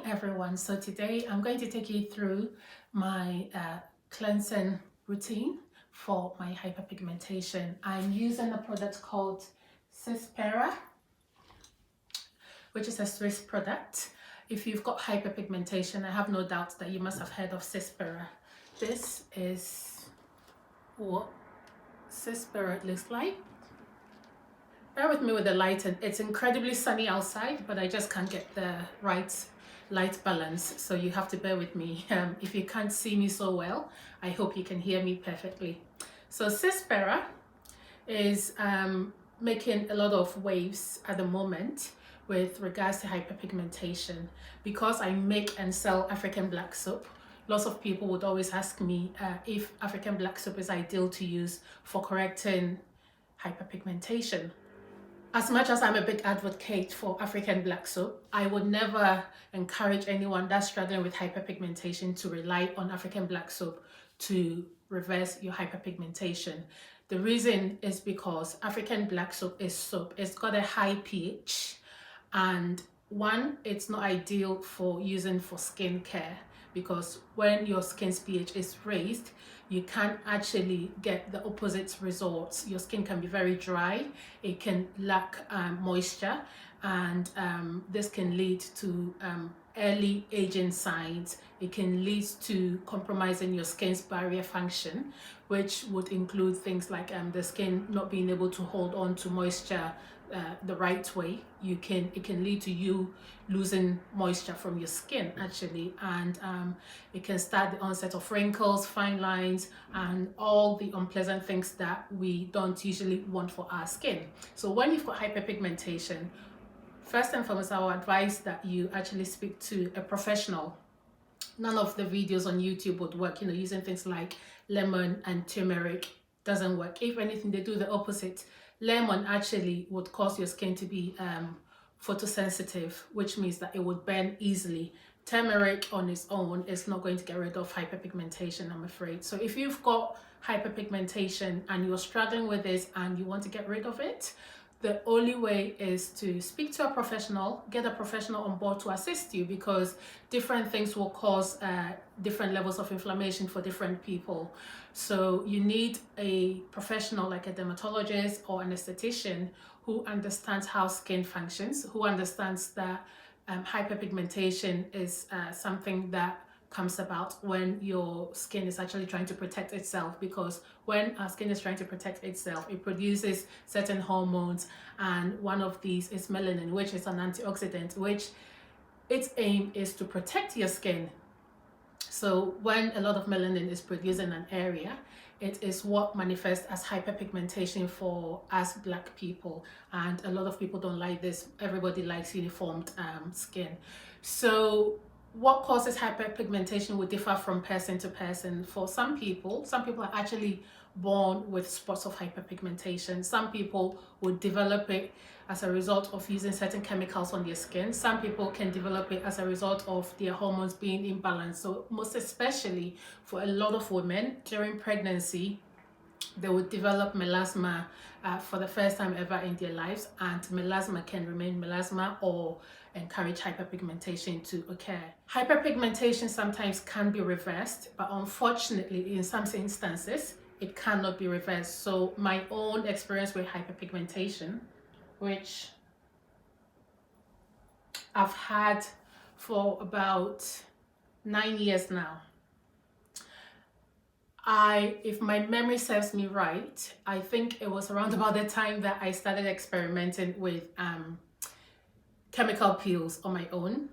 everyone. So today I'm going to take you through my cleansing routine for my hyperpigmentation. I'm using a product called Cyspera, which is a Swiss product. If you've got hyperpigmentation, I have no doubt that you must have heard of Cyspera. This is what Cyspera looks like. Bear with me with the light, and it's incredibly sunny outside, but I just can't get the right light balance, so you have to bear with me. If you can't see me so well, I hope you can hear me perfectly. So Cyspera is making a lot of waves at the moment with regards to hyperpigmentation. Because I make and sell African black soap, lots of people would always ask me if African black soap is ideal to use for correcting hyperpigmentation. As much as I'm a big advocate for African black soap, I would never encourage anyone that's struggling with hyperpigmentation to rely on African black soap to reverse your hyperpigmentation. The reason is because African black soap is soap. It's got a high pH, and one, it's not ideal for using for skincare, because when your skin's pH is raised, you can't actually get the opposite results. Your skin can be very dry, it can lack moisture, and this can lead to early aging signs. It can lead to compromising your skin's barrier function, which would include things like the skin not being able to hold on to moisture the right way. It can lead to you losing moisture from your skin actually, and it can start the onset of wrinkles, fine lines, and all the unpleasant things that we don't usually want for our skin. So when you've got hyperpigmentation, first and foremost, I would advise that you actually speak to a professional. None of the videos on YouTube would work, using things like lemon and turmeric doesn't work. If anything, they do the opposite. Lemon actually would cause your skin to be photosensitive, which means that it would burn easily. Turmeric on its own is not going to get rid of hyperpigmentation, I'm afraid. So if you've got hyperpigmentation and you're struggling with this and you want to get rid of it, the only way is to speak to a professional, get a professional on board to assist you, because different things will cause different levels of inflammation for different people. So you need a professional like a dermatologist or an esthetician who understands how skin functions, who understands that hyperpigmentation is something that comes about when your skin is actually trying to protect itself, because when our skin is trying to protect itself, it produces certain hormones, and one of these is melanin, which is an antioxidant, which its aim is to protect your skin. So when a lot of melanin is produced in an area, it is what manifests as hyperpigmentation for us black people, and a lot of people don't like this. Everybody likes uniformed skin. So what causes hyperpigmentation will differ from person to person. For some people are actually born with spots of hyperpigmentation. Some people would develop it as a result of using certain chemicals on their skin. Some people can develop it as a result of their hormones being imbalanced. So most especially for a lot of women during pregnancy, they would develop melasma for the first time ever in their lives, and melasma can remain melasma or encourage hyperpigmentation to occur. Hyperpigmentation sometimes can be reversed, but unfortunately in some instances it cannot be reversed. So my own experience with hyperpigmentation, which I've had for about 9 years now, if my memory serves me right, I think it was around about the time that I started experimenting with chemical peels on my own,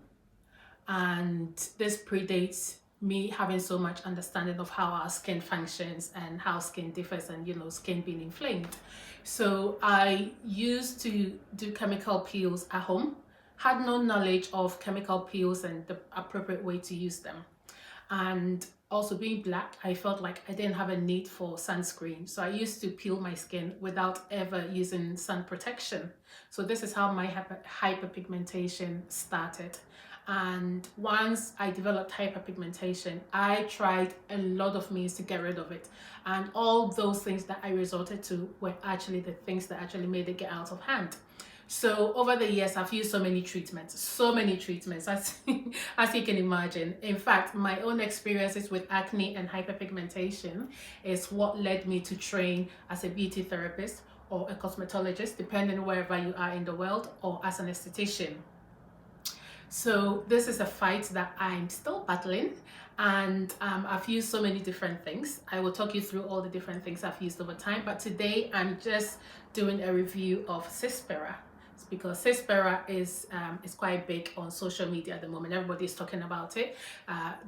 and this predates me having so much understanding of how our skin functions and how skin differs, and skin being inflamed. So I used to do chemical peels at home, had no knowledge of chemical peels and the appropriate way to use them. And also being black, I felt like I didn't have a need for sunscreen. So I used to peel my skin without ever using sun protection. So this is how my hyperpigmentation started. And once I developed hyperpigmentation, I tried a lot of means to get rid of it. And all those things that I resorted to were actually the things that actually made it get out of hand. So over the years, I've used so many treatments, as, as you can imagine. In fact, my own experiences with acne and hyperpigmentation is what led me to train as a beauty therapist or a cosmetologist, depending wherever you are in the world, or as an esthetician. So this is a fight that I'm still battling, and I've used so many different things. I will talk you through all the different things I've used over time, but today I'm just doing a review of Cyspera, because Cyspera is quite big on social media at the moment. Everybody's talking about it.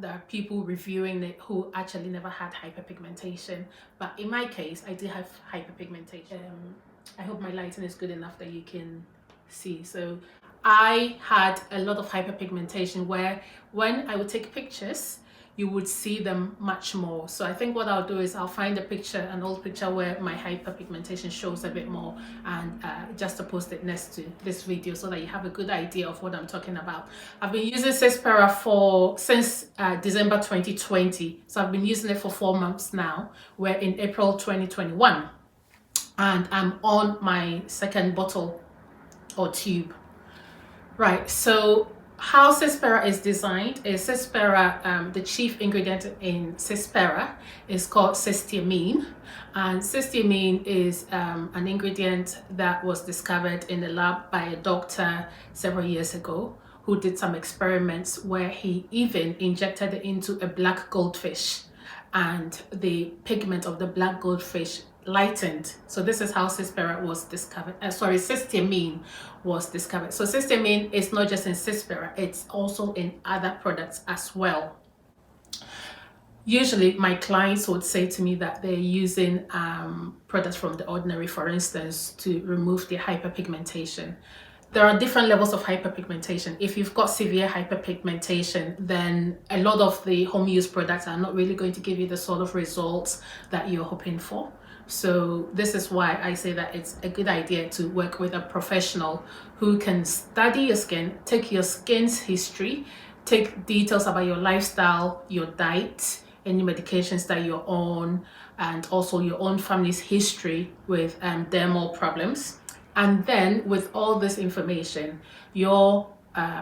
There are people reviewing it who actually never had hyperpigmentation, but in my case, I did have hyperpigmentation. I hope my lighting is good enough that you can see. So I had a lot of hyperpigmentation where when I would take pictures, you would see them much more. So I think what I'll do is I'll find a picture, an old picture where my hyperpigmentation shows a bit more, and just to post it next to this video so that you have a good idea of what I'm talking about. I've been using Cyspera since December 2020. So I've been using it for 4 months now. We're in April 2021, and I'm on my second bottle or tube. Right, so how Cyspera is designed is Cyspera, the chief ingredient in Cyspera is called Cysteamine, and Cysteamine is an ingredient that was discovered in the lab by a doctor several years ago who did some experiments where he even injected it into a black goldfish, and the pigment of the black goldfish lightened. So this is how Cyspera was discovered. Cysteamine was discovered. So cysteamine is not just in Cyspera, it's also in other products as well. Usually my clients would say to me that they're using products from The Ordinary, for instance, to remove their hyperpigmentation. There are different levels of hyperpigmentation. If you've got severe hyperpigmentation, then a lot of the home use products are not really going to give you the sort of results that you're hoping for. So this is why I say that it's a good idea to work with a professional who can study your skin, take your skin's history, take details about your lifestyle, your diet, any medications that you're on, and also your own family's history with dermal problems. And then with all this information, your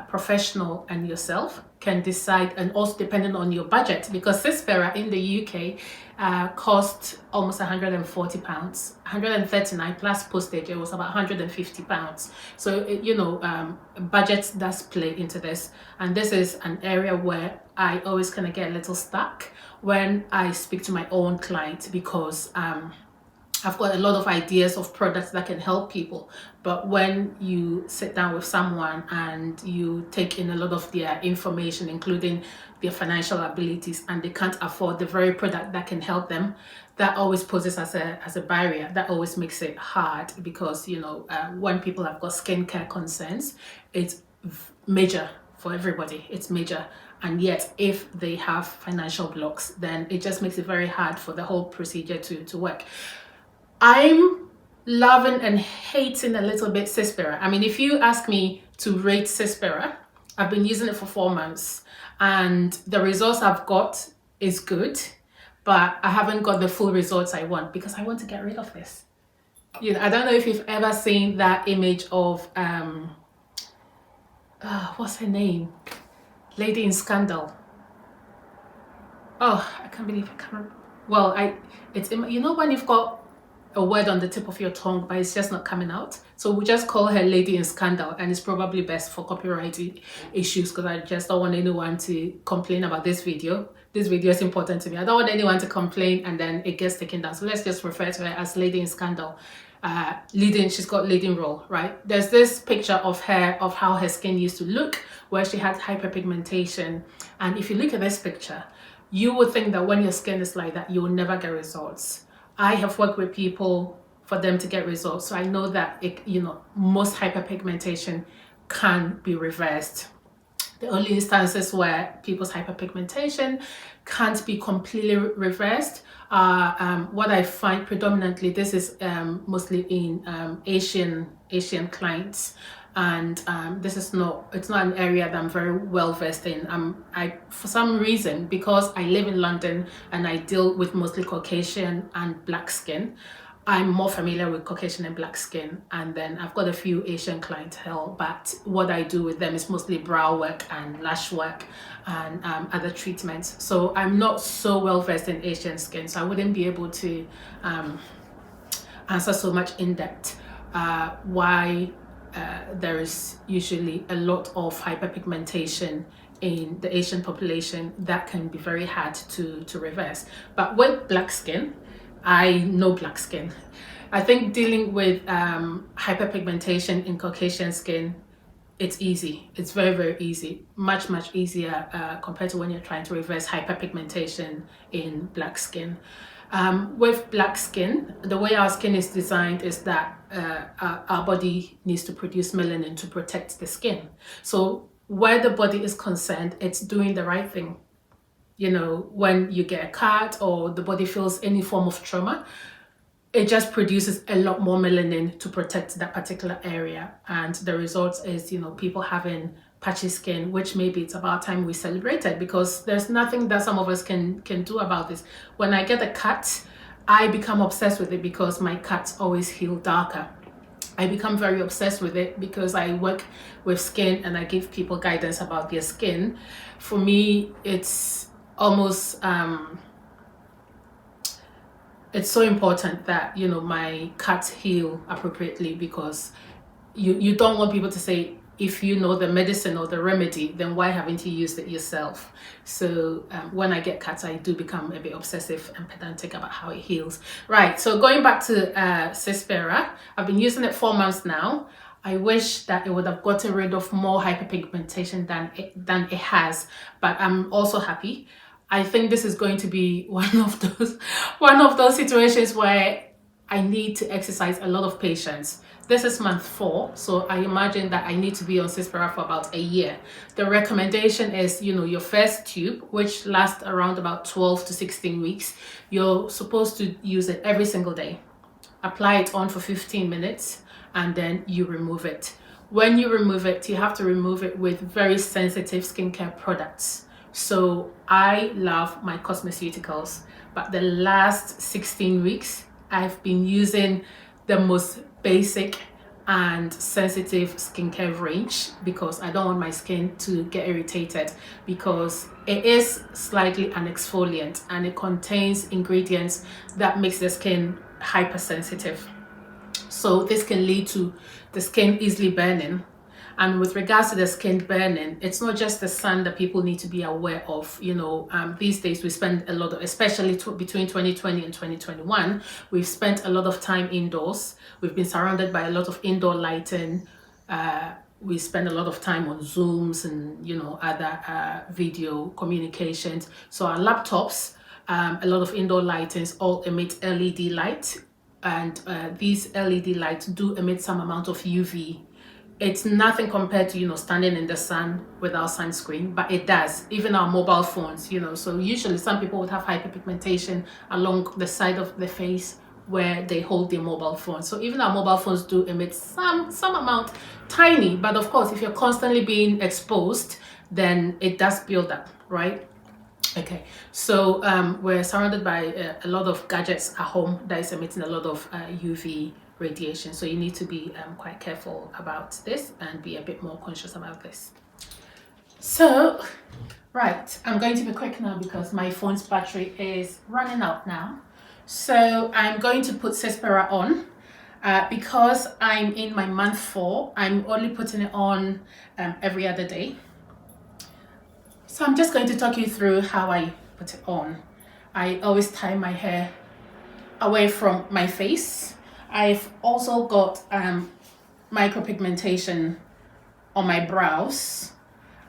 professional and yourself can decide, and also depending on your budget, because Cyspera in the UK cost almost £140, 139 plus postage. It was about £150. So you know, budget does play into this, and this is an area where I always kind of get a little stuck when I speak to my own clients, because I've got a lot of ideas of products that can help people, but when you sit down with someone and you take in a lot of their information, including their financial abilities, and they can't afford the very product that can help them, that always poses as a barrier. That always makes it hard, because you know, when people have got skincare concerns, it's major for everybody. It's major. And yet if they have financial blocks, then it just makes it very hard for the whole procedure to work. I'm loving and hating a little bit Cyspera. I mean, if you ask me to rate Cyspera, I've been using it for 4 months, and the results I've got is good, but I haven't got the full results I want, because I want to get rid of this. You know, I don't know if you've ever seen that image of what's her name? Lady in Scandal. Oh, I can't believe I can't remember. Well, it's, you know, when you've got a word on the tip of your tongue but it's just not coming out, so we just call her Lady in Scandal, and it's probably best for copyright issues, because I just don't want anyone to complain about this video. This video is important to me. I don't want anyone to complain and then it gets taken down, so let's just refer to her as Lady in Scandal. She's got leading role, right? There's this picture of her, of how her skin used to look, where she had hyperpigmentation, and if you look at this picture, you would think that when your skin is like that, you will never get results. I have worked with people for them to get results, so I know that you know, most hyperpigmentation can be reversed. The only instances where people's hyperpigmentation can't be completely reversed are what I find predominantly. This is mostly in Asian clients, and this is it's not an area that I'm very well versed in. For some reason, because I live in London and I deal with mostly Caucasian and black skin, I'm more familiar with Caucasian and black skin, and then I've got a few Asian clientele, but what I do with them is mostly brow work and lash work and other treatments. So I'm not so well versed in Asian skin, so I wouldn't be able to answer so much in depth why there is usually a lot of hyperpigmentation in the Asian population that can be very hard to reverse. But with black skin, I know black skin. I think dealing with hyperpigmentation in Caucasian skin, it's easy. It's very, very easy. Much, much easier compared to when you're trying to reverse hyperpigmentation in black skin. With black skin, the way our skin is designed is that our body needs to produce melanin to protect the skin. So where the body is concerned, it's doing the right thing. You know, when you get a cut or the body feels any form of trauma, it just produces a lot more melanin to protect that particular area. And the result is, you know, people having patchy skin, which maybe it's about time we celebrated, because there's nothing that some of us can do about this. When I get a cut, I become obsessed with it because my cuts always heal darker. I become very obsessed with it because I work with skin and I give people guidance about their skin. For me, it's almost it's so important that, you know, my cuts heal appropriately, because you don't want people to say, if you know the medicine or the remedy, then why haven't you used it yourself? So when I get cuts, I do become a bit obsessive and pedantic about how it heals. Right, so going back to Cyspera, I've been using it 4 months now. I wish that it would have gotten rid of more hyperpigmentation than it has, but I'm also happy. I think this is going to be one of those situations where I need to exercise a lot of patience. This is month 4, so I imagine that I need to be on Cyspera for about a year. The recommendation is, you know, your first tube, which lasts around about 12 to 16 weeks, you're supposed to use it every single day. Apply it on for 15 minutes and then you remove it. When you remove it, you have to remove it with very sensitive skincare products. So I love my cosmeceuticals, but the last 16 weeks, I've been using the most basic and sensitive skincare range because I don't want my skin to get irritated, because it is slightly an exfoliant and it contains ingredients that makes the skin hypersensitive. So this can lead to the skin easily burning. And with regards to the skin burning, it's not just the sun that people need to be aware of. You know, these days we spend a lot of, especially between 2020 and 2021, we've spent a lot of time indoors. We've been surrounded by a lot of indoor lighting. We spend a lot of time on Zooms and, you know, other video communications. So our laptops, a lot of indoor lightings all emit LED light. And these LED lights do emit some amount of UV. It's nothing compared to, you know, standing in the sun without sunscreen, but it does. Even our mobile phones, you know, so usually some people would have hyperpigmentation along the side of the face where they hold their mobile phone. So even our mobile phones do emit some amount, tiny, but of course, if you're constantly being exposed, then it does build up, right? Okay, so we're surrounded by a lot of gadgets at home that is emitting a lot of UV radiation, so you need to be quite careful about this and be a bit more conscious about this. So right, I'm going to be quick now because my phone's battery is running out now. So I'm going to put Cyspera on. Because I'm in my month 4, I'm only putting it on every other day. So I'm just going to talk you through how I put it on. I always tie my hair away from my face. I've also got micropigmentation on my brows.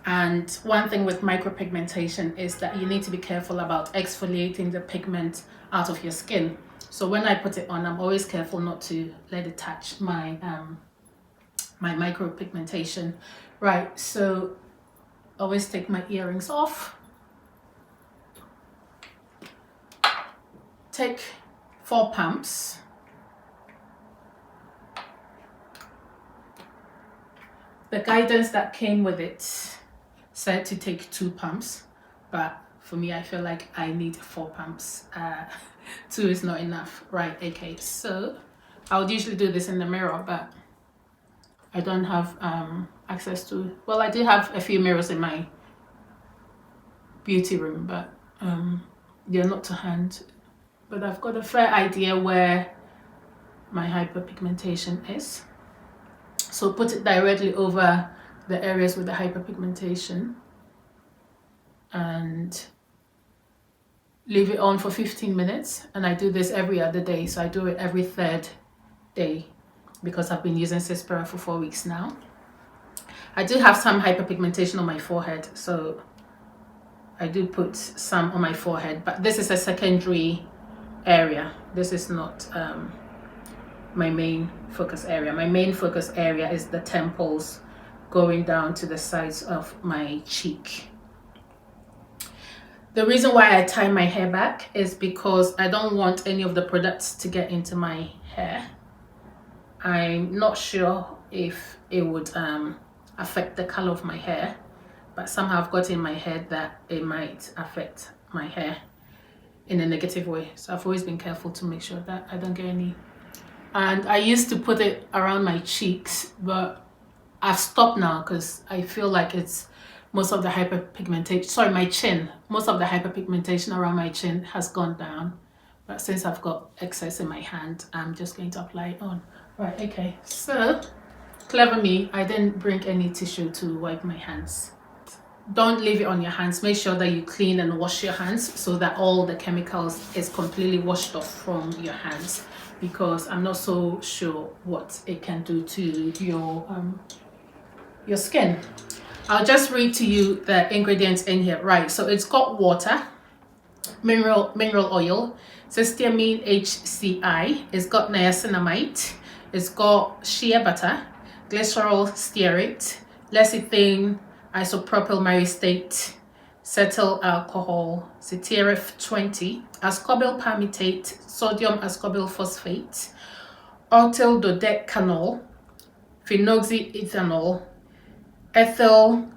And one thing with micropigmentation is that you need to be careful about exfoliating the pigment out of your skin. So when I put it on, I'm always careful not to let it touch my my micropigmentation. Right, so always take my earrings off. Take 4 pumps. The guidance that came with it said to take 2 pumps, but for me, I feel like I need 4 pumps. 2 is not enough. Right, okay, so I would usually do this in the mirror, but I don't have access to, well, I do have a few mirrors in my beauty room, but they're not to hand. But I've got a fair idea where my hyperpigmentation is. So put it directly over the areas with the hyperpigmentation and leave it on for 15 minutes. And I do this every other day, so I do it every 3rd day because I've been using Cyspera for 4 weeks now. I do have some hyperpigmentation on my forehead, so I do put some on my forehead, but this is a secondary area. This is not my main focus area. My main focus area is the temples going down to the sides of my cheek. The reason why I tie my hair back is because I don't want any of the products to get into my hair. I'm not sure if it would affect the color of my hair, but somehow I've got in my head that it might affect my hair in a negative way. So I've always been careful to make sure that I don't get any. And I used to put it around my cheeks, but I've stopped now because I feel like it's most of the hyperpigmentation, sorry, my chin, most of the hyperpigmentation around my chin has gone down. But since I've got excess in my hand, I'm just going to apply it on. Right, okay, so clever me, I didn't bring any tissue to wipe my hands. Don't leave it on your hands. Make sure that you clean and wash your hands so that all the chemicals is completely washed off from your hands, because I'm not so sure what it can do to your skin. I'll just read to you the ingredients in here. Right, so it's got water, mineral oil, Cysteamine HCI, it's got niacinamide, it's got shea butter, glycerol stearate, lecithin, isopropyl myristate, cetyl alcohol, ceteareth 20, ascorbyl palmitate, sodium ascorbyl phosphate, ortyl dodecanol, phenoxyethanol, ethyl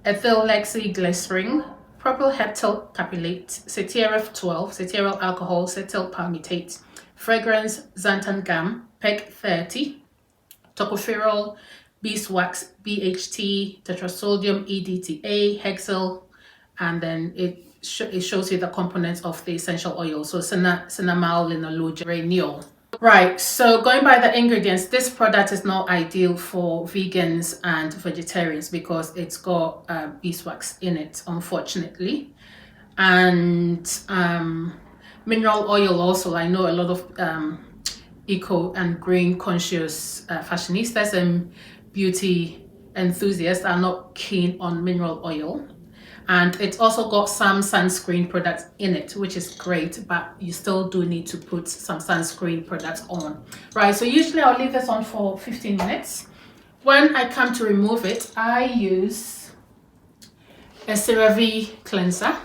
lexiglycerin, propyl heptyl capylate, ceteareth 12, cetearyl alcohol, cetyl palmitate, fragrance xanthan gum, PEG 30, tocopherol, beeswax, BHT, tetrasodium EDTA, hexyl, and then it shows you the components of the essential oil, so cinnamol, linalool, geraniol. Right, so going by the ingredients, this product is not ideal for vegans and vegetarians because it's got beeswax in it, unfortunately. And mineral oil also. I know a lot of eco and green conscious fashionistas and beauty enthusiasts are not keen on mineral oil. And it's also got some sunscreen products in it, which is great, but you still do need to put some sunscreen products on. Right, so usually I'll leave this on for 15 minutes. When I come to remove it, I use a CeraVe cleanser.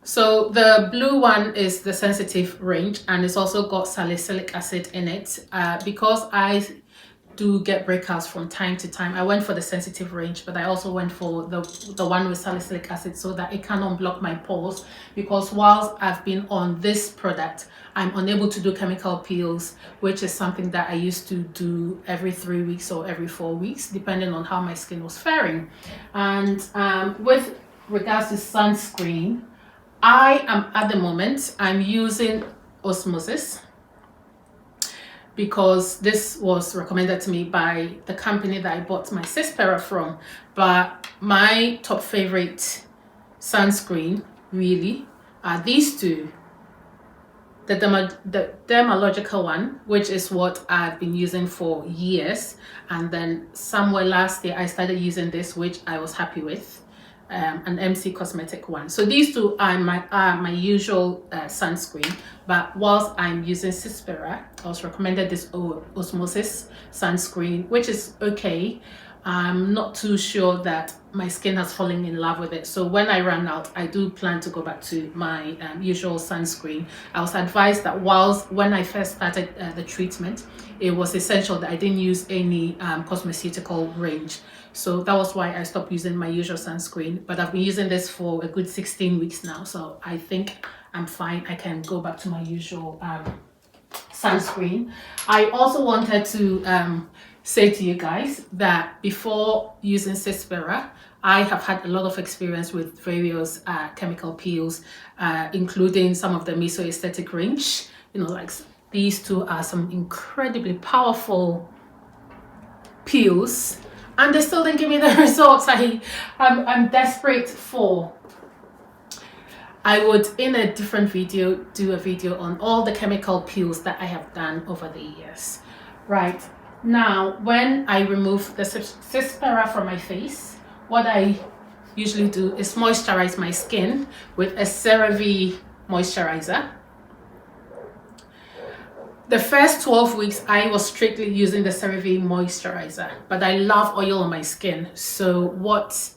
So the blue one is the sensitive range, and it's also got salicylic acid in it. Because I do get breakouts from time to time, I went for the sensitive range, but I also went for the one with salicylic acid so that it can unblock my pores, because whilst I've been on this product, I'm unable to do chemical peels, which is something that I used to do every 3 weeks or every 4 weeks, depending on how my skin was faring. And with regards to sunscreen, I am at the moment, I'm using Osmosis, because this was recommended to me by the company that I bought my Cyspera from. But my top favorite sunscreen really are these two. The dermalogical one, which is what I've been using for years, and then somewhere last year I started using this, which I was happy with. An MC Cosmetic one. So these two are my usual sunscreen, but whilst I'm using Cyspera, I was recommended this Osmosis sunscreen, which is okay. I'm not too sure that my skin has fallen in love with it. So when I run out, I do plan to go back to my usual sunscreen. I was advised that when I first started the treatment, it was essential that I didn't use any cosmeceutical range. So that was why I stopped using my usual sunscreen, but I've been using this for a good 16 weeks now. So I think I'm fine. I can go back to my usual sunscreen. I also wanted to say to you guys that before using Cyspera, I have had a lot of experience with various chemical peels, including some of the mesoaesthetic range. You know, like these two are some incredibly powerful peels, and they still didn't give me the results I'm desperate for. I would, in a different video, do a video on all the chemical peels that I have done over the years. Right, now when I remove the Cyspera from my face, what I usually do is moisturize my skin with a CeraVe moisturizer. The first 12 weeks, I was strictly using the CeraVe moisturizer, but I love oil on my skin. So what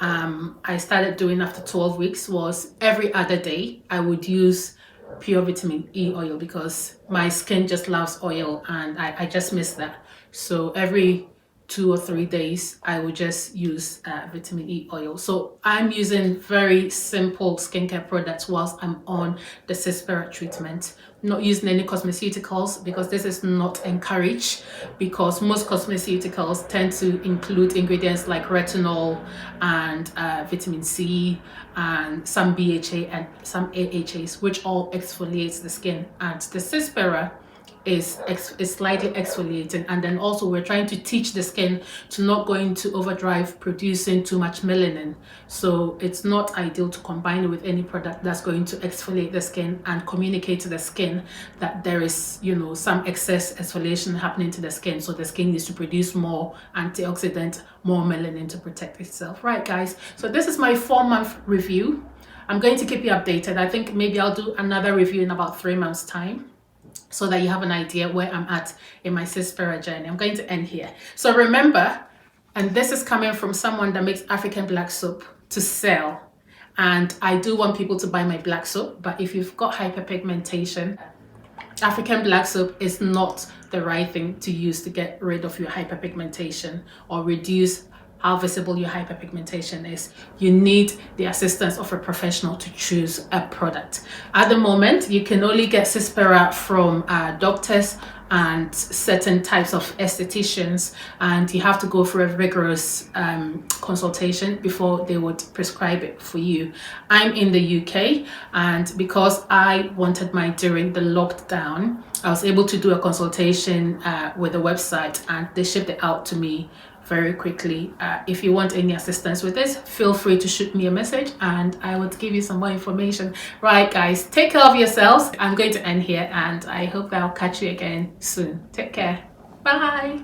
I started doing after 12 weeks was every other day, I would use pure vitamin E oil because my skin just loves oil and I just miss that. So every 2 or 3 days, I would just use vitamin E oil. So I'm using very simple skincare products whilst I'm on the Cyspera treatment. Not using any cosmeceuticals because this is not encouraged, because most cosmeceuticals tend to include ingredients like retinol and vitamin C and some BHA and some AHAs, which all exfoliates the skin. And the Cyspera is slightly exfoliating, and then also we're trying to teach the skin to not go into overdrive producing too much melanin. So it's not ideal to combine it with any product that's going to exfoliate the skin and communicate to the skin that there is, you know, some excess exfoliation happening to the skin, so the skin needs to produce more antioxidant, more melanin to protect itself. Right guys, so this is my 4-month review. I'm going to keep you updated. I think maybe I'll do another review in about 3 months time, so that you have an idea where I'm at in my Cyspera journey. I'm going to end here. So remember, and this is coming from someone that makes African black soap to sell, and I do want people to buy my black soap, but if you've got hyperpigmentation, African black soap is not the right thing to use to get rid of your hyperpigmentation or reduce how visible your hyperpigmentation is. You need the assistance of a professional to choose a product. At the moment, you can only get Cyspera from doctors and certain types of estheticians, and you have to go through a rigorous consultation before they would prescribe it for you. I'm in the UK, and because I wanted mine during the lockdown, I was able to do a consultation with the website, and they shipped it out to me very quickly. If you want any assistance with this, feel free to shoot me a message and I will give you some more information. Right guys, take care of yourselves. I'm going to end here and I hope I'll catch you again soon. Take care. Bye.